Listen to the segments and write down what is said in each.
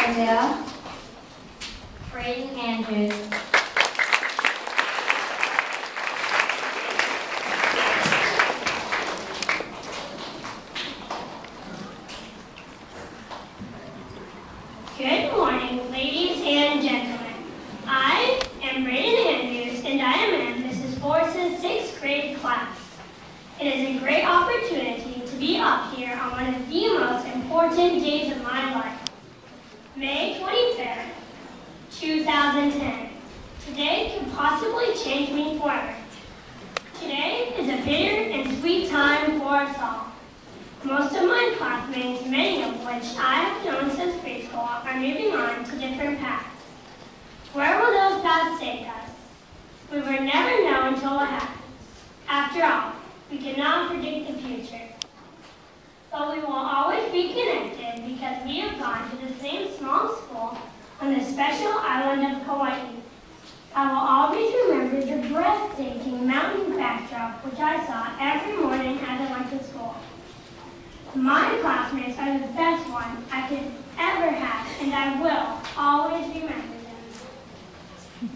Isaiah. Braden Andrews. Good morning, ladies and gentlemen. I am Braden Andrews, and I am in Mrs. Forrest's 6th grade class. It is a great opportunity to be up here on one of the most important days of my life. May 25th, 2010. Today could possibly change me forever. Today is a bitter and sweet time for us all. Most of my classmates, many of which I have known since preschool, are moving on to different paths. Where will those paths take us? We will never know until it happens. After all, we cannot predict the future. But we will always be connected because we have gone to the same small school on the special island of Hawaii. I will always remember the breathtaking mountain backdrop which I saw every morning as I went to school. My classmates are the best ones I could ever have, and I will always remember them.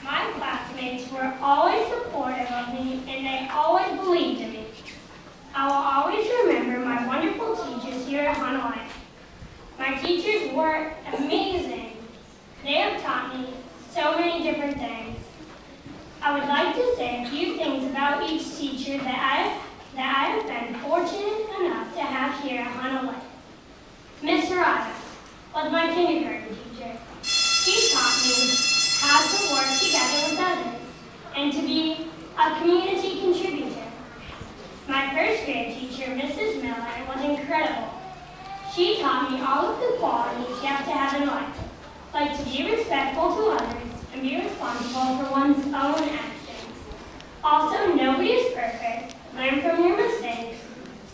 My classmates were always supportive of me, and they always believed in me. I will always remember my wonderful teachers here at Honolulu. My teachers were amazing. They have taught me so many different things. I would like to say a few things about each teacher that I have been fortunate enough to have here at Honolulu. Miss Harada was my kindergarten teacher. She taught me how to work together with others and to be a community contributor. My 1st grade teacher, Mrs. Miller, was incredible. She taught me all of the qualities you have to have in life, like to be respectful to others and be responsible for one's own actions. Also, nobody is perfect. Learn from your mistakes,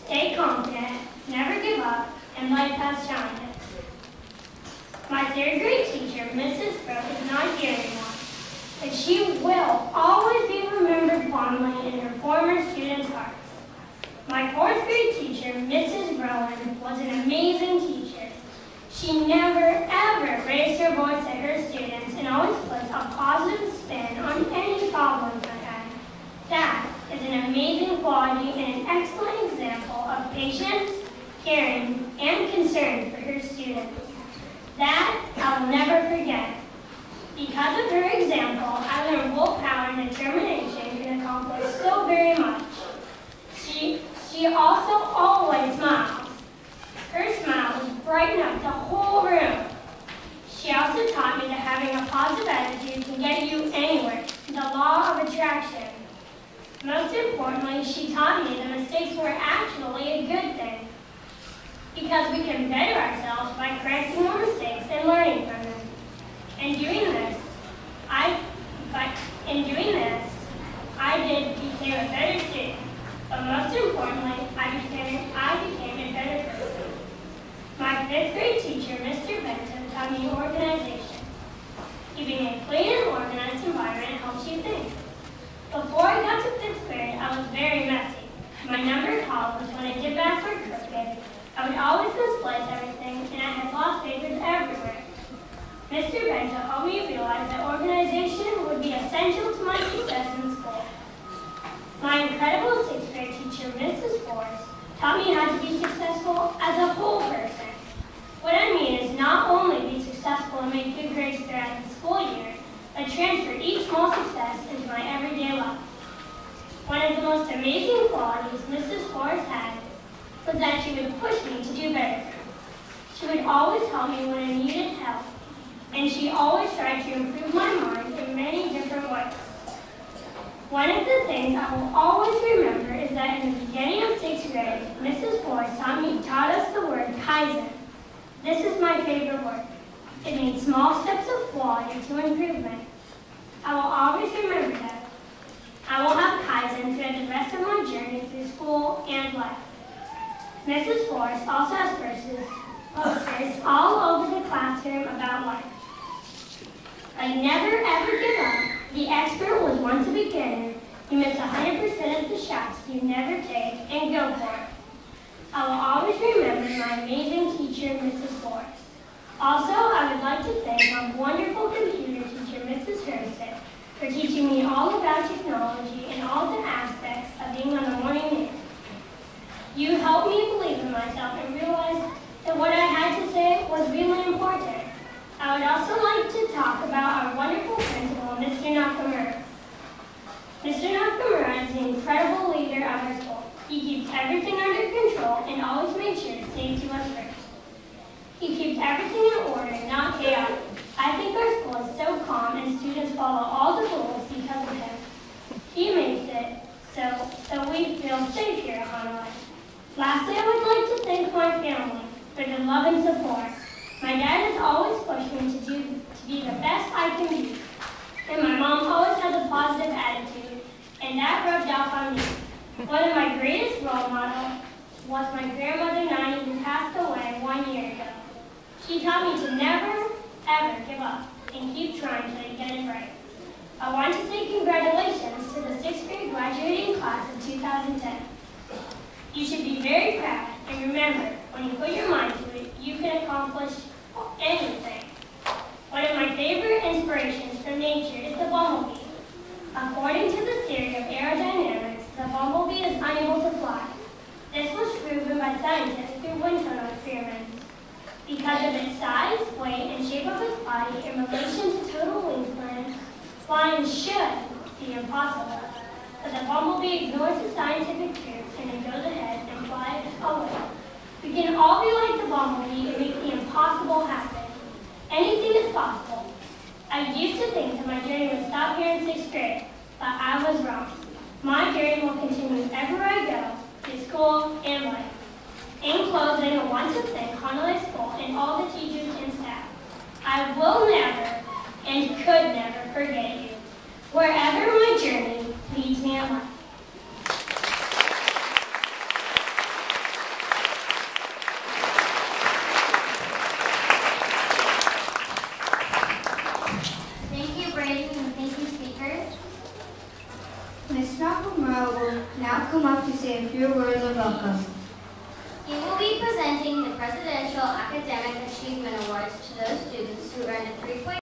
stay confident, never give up, and life has challenges. My 3rd grade teacher, Mrs. Brooke, is not here anymore, but she will always be remembered fondly in her former students' hearts. My 4th grade teacher, Mrs. Rowan, was an amazing teacher. She never, ever raised her voice at her students and always put a positive spin on any problems I had. That is an amazing quality and an excellent example of patience, caring, and concern for her students. That I will never forget. Because of her example, I learned willpower and determination can accomplish so very much. She also always smiles. Her smile would brighten up the whole room. She also taught me that having a positive attitude can get you anywhere, the law of attraction. Most importantly, she taught me that mistakes were actually a good thing, because we can better ourselves by correcting our mistakes and learning from them. In doing this, I became a better student, but most importantly, I became a better person. My 5th grade teacher, Mr. Benton, taught me organization. Keeping a clean and organized environment helps you think. Before I got to 5th grade, I was very messy. My number columns, when I did back for crooked, I would always misplace everything, and I had lost papers everywhere. Mr. Bento helped me realize that organization would be essential to my success in school. My incredible 6th grade teacher, Mrs. Forrest, taught me how to be successful as a whole person. What I mean is not only be successful and make good grades throughout the school year, but transfer each small success into my everyday life. One of the most amazing qualities Mrs. Forrest had was that she would push me to do better. She would always help me when I needed help, and she always tried to improve my mind in many different ways. One of the things I will always remember is that in the beginning of 6th grade, Mrs. Forrest taught us the word Kaizen. This is my favorite word. It means small steps of quality to improvement. I will always remember that. I will have Kaizen throughout the rest of my journey through school and life. Mrs. Forrest also has posters all over the classroom about life. Like never ever give up. The expert was once a beginner. You miss 100% of the shots you never take, and go for it. I will always remember my amazing teacher, Mrs. Forrest. Also, I like to thank my wonderful computer teacher, Mrs. Hermstead, for teaching me all about technology and all the aspects of being on the morning news. You helped me believe in myself and realize that what I had to say was really important. I would also like to talk about our wonderful principal, Mr. Nakamura. Mr. Nakamura is an incredible leader of our school. He keeps everything under control and always makes sure safety was first. He keeps everything in order, not chaotic. I think our school is so calm and students follow all the rules because of him. He makes it so we feel safe here at Honolulu. Lastly, I would like to thank my family for their love and support. My dad has always pushed me to be the best I can be. And my mom always has a positive attitude, and that rubbed off on me. One of my greatest role models was my grandmother, Nani, who passed away 1 year ago. She taught me to never, ever give up and keep trying till you get it right. I want to say congratulations to the 6th grade graduating class of 2010. You should be very proud, and remember, when you put your mind to it, you can accomplish anything. One of my favorite inspirations from nature is the bumblebee. According to the theory of aerodynamics, the bumblebee is unable to fly. This was proven by scientists through wind tunnel experiments. Because of its size, weight, and shape of its body in relation to total wingspan, flying should be impossible. But the bumblebee ignores the scientific truth and it goes ahead and flies away. We can all be like the bumblebee and make the impossible happen. Anything is possible. I used to think that my journey would stop here in 6th grade, but I was wrong. My journey will continue everywhere I go, to school and life. In closing, I want to thank Honolulu School and all the teachers and staff. I will never and could never forget you, wherever my journey leads me in life. Thank you, Braden, and thank you, speakers. Ms. Nakamura will now come up to say a few words of welcome. He will be presenting the Presidential Academic Achievement Awards to those students who earned a 3.0